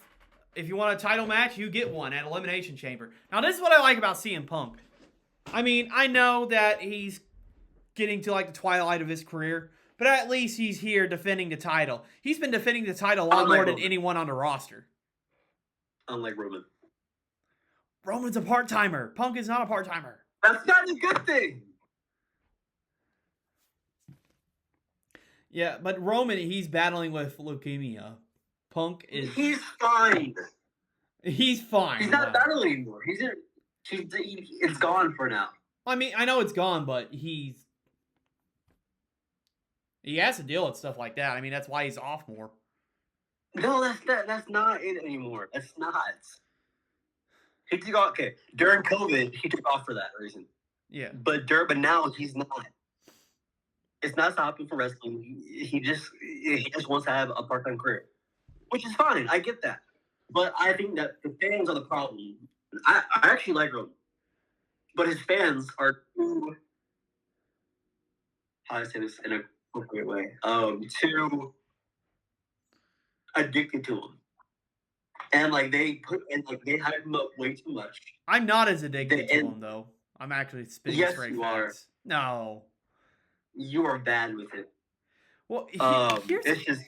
if you want a title match, you get one at Elimination Chamber." Now this is what I like about CM Punk. I mean, I know that he's getting to like the twilight of his career, but at least he's here defending the title. He's been defending the title a lot more than anyone on the roster. Unlike Roman. Roman's a part-timer. Punk is not a part-timer. That's not a good thing. Yeah, but Roman, he's battling with leukemia. Punk is He's fine. he's fine. He's not wow. battling anymore. It's gone for now. I mean, I know it's gone, but he has to deal with stuff like that. I mean, that's why he's off more. No, that's not it anymore. That's not. He took off. Okay, during COVID, he took off for that reason. Yeah. But now he's not. It's not stopping from wrestling. He just wants to have a part-time career, which is fine. I get that, but I think that the fans are the problem. I actually like Roman, but his fans are too. How do I say this in a appropriate way? Too addicted to him, and they hype him up way too much. I'm not as addicted to him though. I'm actually spitting straight facts. No. You are bad with it. Well, it's just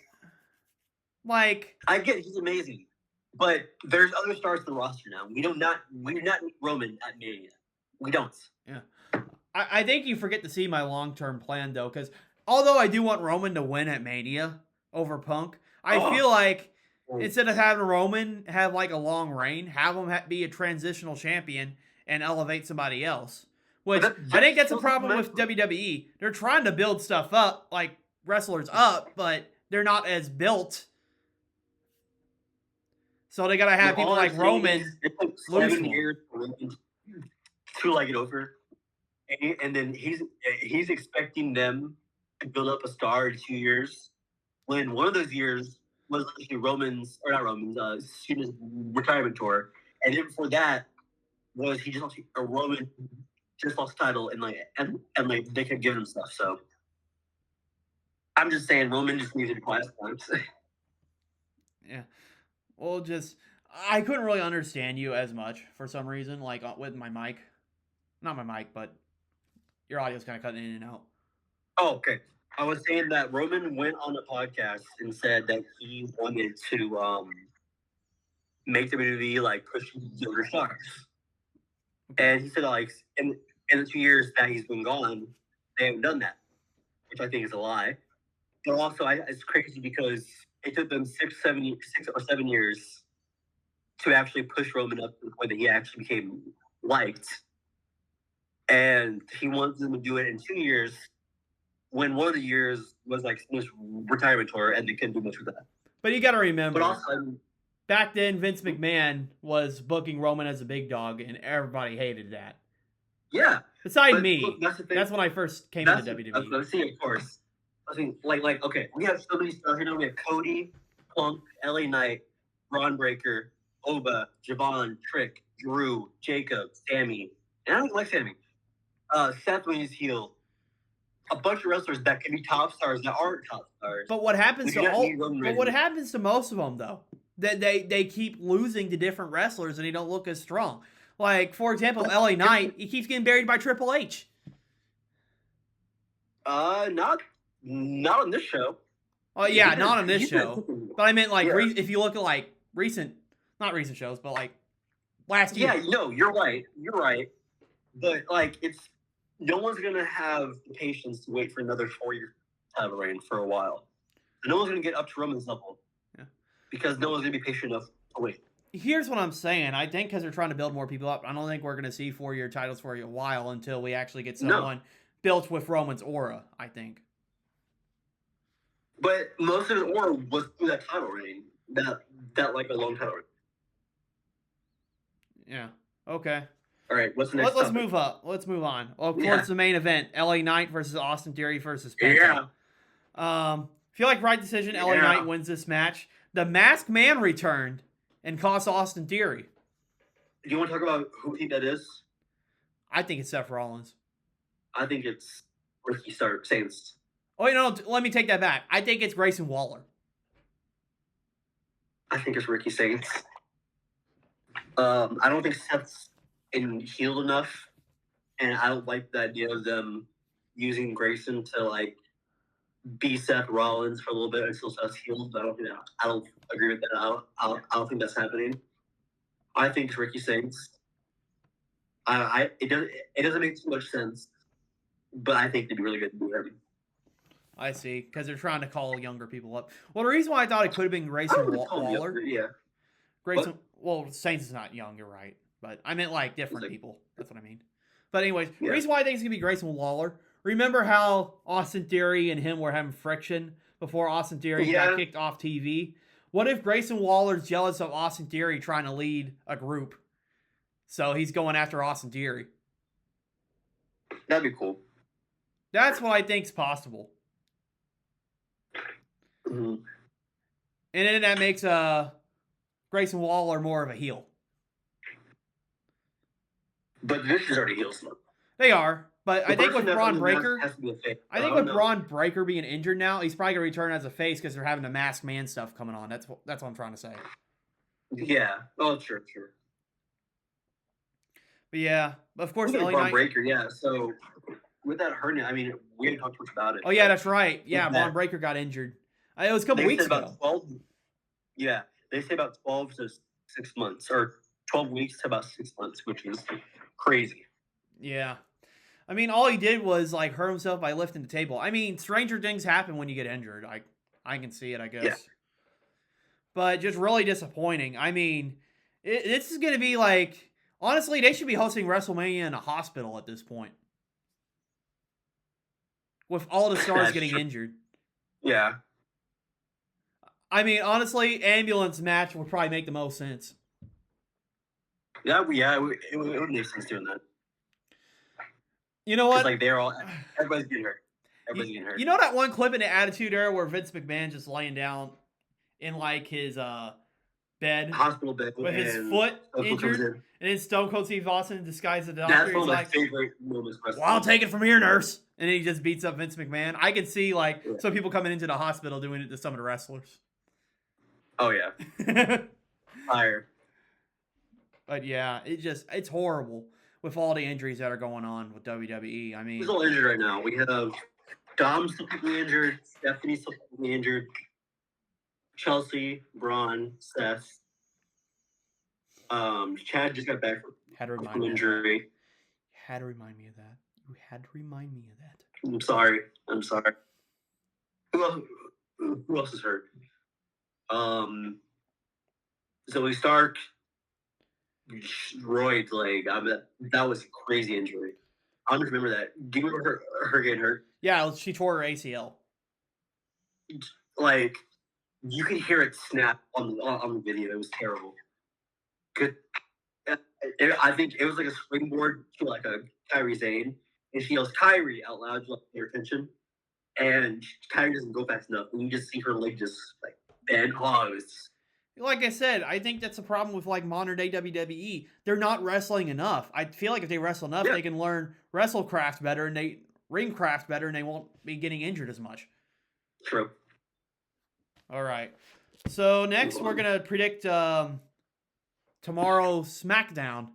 like I get he's amazing, but there's other stars in the roster now. We do not need Roman at Mania. We don't. Yeah, I think you forget to see my long-term plan though, because although I do want Roman to win at Mania over Punk, I feel like instead of having Roman have like a long reign, have him be a transitional champion and elevate somebody else. Which I think that's a problem with WWE. They're trying to build stuff up, like wrestlers up, but they're not as built. So they gotta have people like Roman. It took 7 years to get over, and then he's expecting them to build up a star in 2 years. When one of those years was actually Cena's retirement tour, and then before that was he just lost a Roman. Just lost title and they could give him stuff. So I'm just saying Roman just needs to be quiet points. Yeah. Well, I couldn't really understand you as much for some reason, with my mic. Not my mic, but your audio's kind of cutting in and out. Oh, okay. I was saying that Roman went on a podcast and said that he wanted to make the WWE push younger stars. And he said in the 2 years that he's been gone, they haven't done that, which I think is a lie. But also, it's crazy because it took them 6 or 7 years to actually push Roman up to the point that he actually became liked. And he wants them to do it in 2 years when one of the years was his retirement tour and they couldn't do much with that. But you got to remember, but also, back then, Vince McMahon was booking Roman as a big dog, and everybody hated that. Yeah. Besides me, look, that's when I first came into WWE. Let's see, of course. I mean, okay, we have so many stars here now. We have Cody, Punk, LA Knight, Braun Breaker, Oba, Javon, Trick, Drew, Jacob, Sammy, and I don't like Sammy. Seth when he's healed. A bunch of wrestlers that can be top stars that aren't top stars. But what happens to most of them though? That they keep losing to different wrestlers and they don't look as strong. Like, for example, LA Knight, he keeps getting buried by Triple H. Not on this show. Oh yeah, not on this show. But I meant if you look at not recent shows, but last year. Yeah, no, you're right. You're right. But it's no one's gonna have the patience to wait for another 4-year title reign for a while. No one's gonna get up to Roman's level. Yeah. Because no one's gonna be patient enough to wait. Here's what I'm saying. I think because they're trying to build more people up, I don't think we're going to see 4-year titles for a while until we actually get someone built with Roman's aura, I think. But most of his aura was through that title reign. That a long title reign. Yeah. Okay. All right. What's the next Let's move up. Let's move on. Well, of course, the main event, LA Knight versus Austin Theory versus Penta. Yeah. Feel like right decision. LA Knight wins this match. The Masked Man returned and cost Austin Theory. Do you want to talk about who you think that is? I think it's Seth Rollins. I think it's Ricky Saints. Oh, let me take that back. I think it's Grayson Waller. I think it's Ricky Saints. I don't think Seth's healed enough, and I don't like the idea of them using Grayson to be Seth Rollins for a little bit until Seth's healed. But I don't agree with that. I don't think that's happening. I think it's Ricky Saints. It doesn't make too much sense, but I think it'd be really good to do him. I see, because they're trying to call younger people up. Well, the reason why I thought it could have been I Grayson would call him Waller. younger, yeah. Grayson, well, Saints is not young. You're right, but I meant like different people. That's what I mean. But anyways, the reason why I think it's gonna be Grayson Waller. Remember how Austin Theory and him were having friction before Austin Theory got kicked off TV? What if Grayson Waller's jealous of Austin Theory trying to lead a group? So he's going after Austin Theory. That'd be cool. That's what I think's possible. Mm-hmm. And then that makes Grayson Waller more of a heel. But this is already heels. They are. But I think with Braun Breaker, Braun Breaker being injured now, he's probably gonna return as a face because they're having the Masked Man stuff coming on. That's what I'm trying to say. Yeah. Oh, sure. But yeah, of course, Braun Breaker. Yeah. So with that hernia, I mean, we didn't talk much about it. Oh yeah, that's right. Yeah, Braun Breaker got injured. It was a couple weeks ago. 12, yeah, they say about 12 to 6 months, or 12 weeks to about 6 months, which is crazy. Yeah. I mean, all he did was like hurt himself by lifting the table. I mean, stranger things happen when you get injured. I can see it, I guess. Yeah. But just really disappointing. I mean, this is going to be like, honestly, they should be hosting WrestleMania in a hospital at this point. With all the stars getting injured. Yeah. I mean, honestly, ambulance match would probably make the most sense. Yeah, it would make sense doing that. You know what? Like everybody's getting hurt. You know that one clip in the Attitude Era where Vince McMahon just laying down in like his bed, hospital bed, with his foot injured, and then Stone Cold Steve Austin in disguise as the doctor. That's one of my favorite moments. Well, I'll take it from here, nurse. And then he just beats up Vince McMahon. I can see like some people coming into the hospital doing it to some of the wrestlers. Oh yeah, fire. But yeah, it's horrible with all the injuries that are going on with WWE. I mean, who's all injured right now? We have Dom still completely injured, Stephanie still completely injured, Chelsea, Braun, Seth. Chad just got back from injury. Had to remind me of that. You had to remind me of that. I'm sorry. Who else is hurt? Zoe Stark. Royd's leg. That was a crazy injury. I don't remember that. Do you remember her getting hurt? Yeah, she tore her ACL. Like, you could hear it snap on the video. It was terrible. I think it was like a springboard to like a Kyrie Zane, and she yells Kyrie out loud to like, pay her attention, and Kyrie doesn't go fast enough, and you just see her leg just like bend. Like I said, I think that's the problem with like modern day WWE. They're not wrestling enough. I feel like if they wrestle enough, they can learn WrestleCraft better and they ringcraft better, and they won't be getting injured as much. True. All right. So next we're gonna predict tomorrow's Smackdown.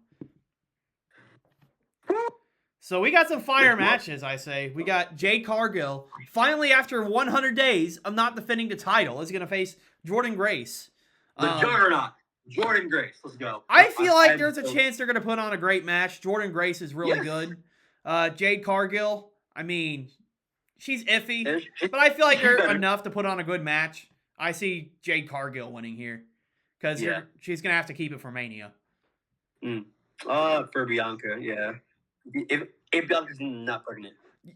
So we got some fire matches, I say. We got Jade Cargill, finally after 100 days of not defending the title, is going to face Jordynne Grace. The juggernaut, Jordynne Grace. Let's go. I feel like there's a chance they're going to put on a great match. Jordynne Grace is really good. Jade Cargill, I mean, she's iffy, but I feel like they're enough to put on a good match. I see Jade Cargill winning here because she's going to have to keep it for Mania. For Bianca, yeah. If Bianca's not pregnant.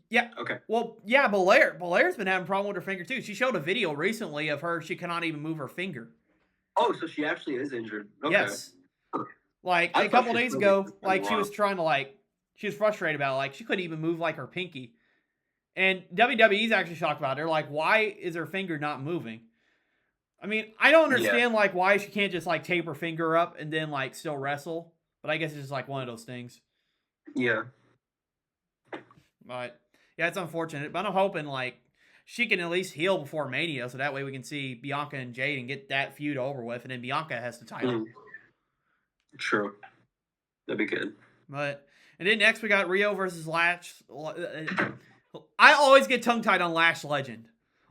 Yeah. Okay. Well, yeah, Belair's been having a problem with her finger too. She showed a video recently of her. She cannot even move her finger. Oh, so she actually is injured. Okay. Yes. Like a couple days ago, like she was trying to she was frustrated about it. Like she couldn't even move like her pinky. And WWE's actually shocked about it. They're like, why is her finger not moving? I mean, I don't understand like why she can't just like tape her finger up and then like still wrestle. But I guess it's just like one of those things. Yeah. But yeah, it's unfortunate. But I'm hoping like she can at least heal before Mania, so that way we can see Bianca and Jade and get that feud over with, and then Bianca has the title. True. That'd be good. And then next we got Rio versus Lash. I always get tongue-tied on Lash Legend.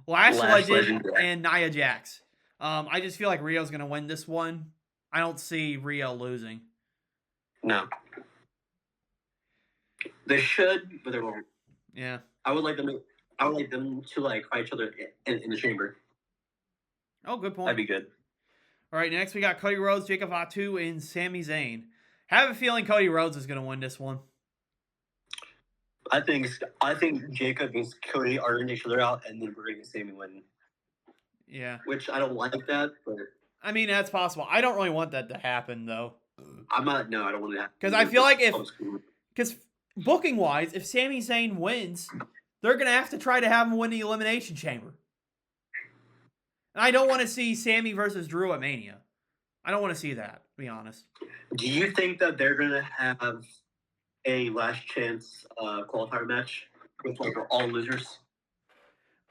Lash Legend and Nia Jax. I just feel like Rio's going to win this one. I don't see Rio losing. No. They should, but they won't. Yeah. I would like them. I would like them to like fight each other in the chamber. Oh, good point. That'd be good. All right, next we got Cody Rhodes, Jacob Fatu, and Sami Zayn. Have a feeling Cody Rhodes is going to win this one. I think Jacob and Cody are going to each other out, and then we're going to get Sami win. Yeah. Which I don't like that, but I mean, that's possible. I don't really want that to happen, though. I'm not. No, I don't want to happen. Because I feel like because booking wise, if Sami Zayn wins, they're going to have to try to have him win the Elimination Chamber. And I don't want to see Sami versus Drew at Mania. I don't want to see that, to be honest. Do you think that they're going to have a last chance qualifier match with like all losers?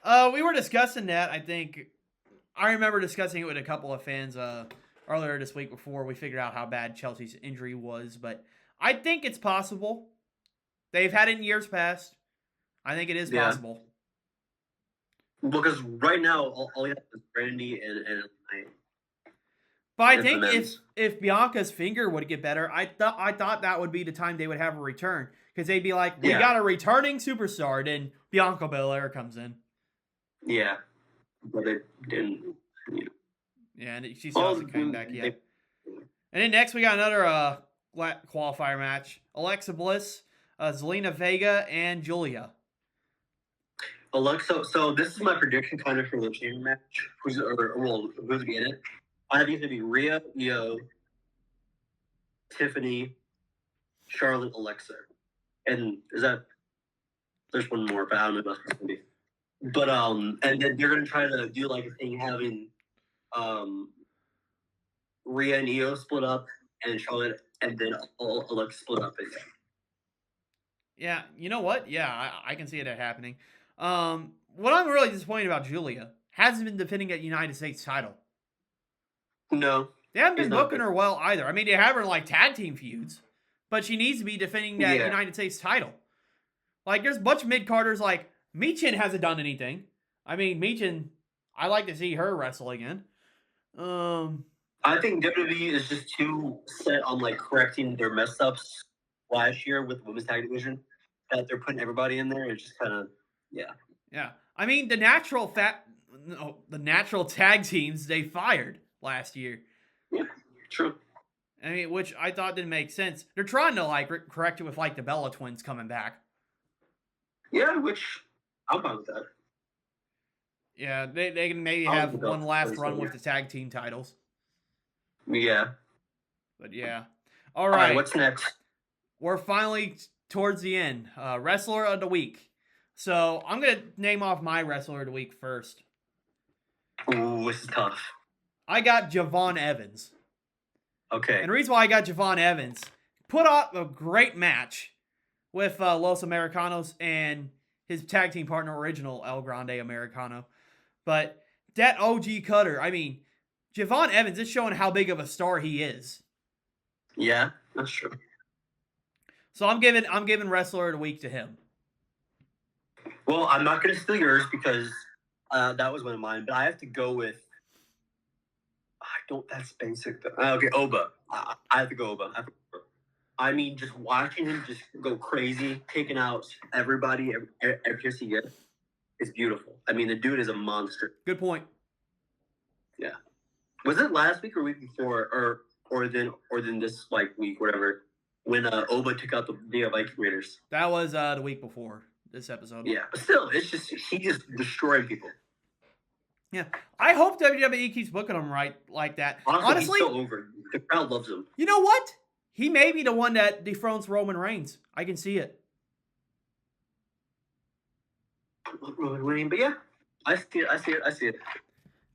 We were discussing that. I remember discussing it with a couple of fans earlier this week before we figured out how bad Chelsea's injury was. But I think it's possible. They've had it in years past. I think it is possible. Because right now, all you have is Brandy and but I think if Bianca's finger would get better, I thought that would be the time they would have a return. Because they'd be like, we got a returning superstar, then Bianca Belair comes in. Yeah. But they didn't. Yeah, and she still hasn't come back yet. And then next we got another qualifier match. Alexa Bliss, Zelina Vega, and Julia. Alexa, so this is my prediction kind of for the chamber match. Who's going to get it? I have either be Rhea, Io, Tiffany, Charlotte, Alexa. And there's one more, but I don't know if that's going to be. But and then they're gonna try to do like a thing having Rhea and Io split up and Charlotte and then Alexa split up again. Yeah, you know what? Yeah, I can see it happening. What I'm really disappointed about Julia hasn't been defending that United States title. No. They haven't been booking her well either. I mean, they have her in like tag team feuds, but she needs to be defending that United States title. Like, there's a bunch of mid-carders like Michin hasn't done anything. I mean, Michin, I like to see her wrestle again. I think WWE is just too set on like correcting their mess ups last year with the women's tag division that they're putting everybody in there. It's just kind of Yeah. I mean, the natural tag teams they fired last year. Yeah, true. I mean, which I thought didn't make sense. They're trying to like correct it with like the Bella twins coming back. Yeah, which I'm fine with that. Yeah, they can maybe have one last run with the tag team titles. Yeah. But yeah. All right. What's next? We're finally towards the end. Wrestler of the week. So I'm going to name off my wrestler of the week first. Ooh, this is tough. I got Javon Evans. Okay. And the reason why I got Javon Evans, put out a great match with Los Americanos and his tag team partner, Original El Grande Americano. But that OG cutter, I mean, Javon Evans is showing how big of a star he is. Yeah, that's true. So I'm giving wrestler of the week to him. Well, I'm not going to steal yours because that was one of mine, but I have to go with. That's basic though. Okay, Oba. I have to go Oba. I mean, just watching him just go crazy, taking out everybody every chance he gets, is beautiful. I mean, the dude is a monster. Good point. Yeah. Was it last week or week before, or then this like week, whatever, when Oba took out the Viking Raiders? That was the week before this episode. Yeah, but still, it's just he just destroying people. Yeah, I hope WWE keeps booking him right like that. Honestly, he's so over. The crowd loves him. You know what? He may be the one that dethrones Roman Reigns. I can see it. Roman Reigns, but yeah, I see it.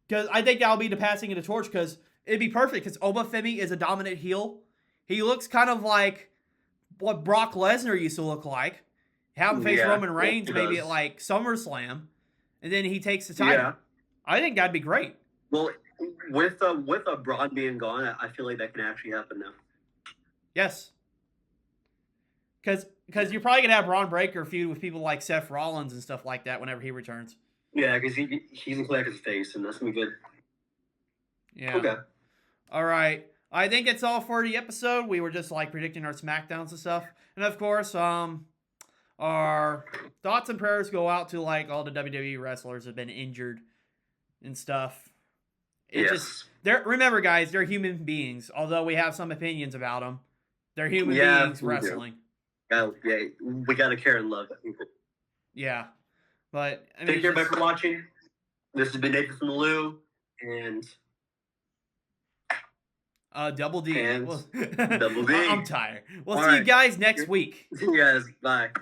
Because I think that'll be the passing of the torch. Because it'd be perfect. Because Oba Femi is a dominant heel. He looks kind of like what Brock Lesnar used to look like. Have him face Roman Reigns maybe at like SummerSlam, and then he takes the title. Yeah. I think that'd be great. Well, with Braun being gone, I feel like that can actually happen now. Yes. Because you're probably going to have Braun Breaker feud with people like Seth Rollins and stuff like that whenever he returns. Yeah, because he's going to play like his face, and that's going to be good. Yeah. Okay. All right. I think it's all for the episode. We were just like predicting our Smackdowns and stuff. And of course, our thoughts and prayers go out to like all the WWE wrestlers that have been injured and stuff. Remember, guys, they're human beings. Although we have some opinions about them, they're human beings wrestling. Yeah, we gotta care and love people. Yeah, but I mean, thank you everybody for watching. This has been Nathan from the Lou and Double D. Double D. I'm tired. We'll see you guys next week. See you guys. Bye.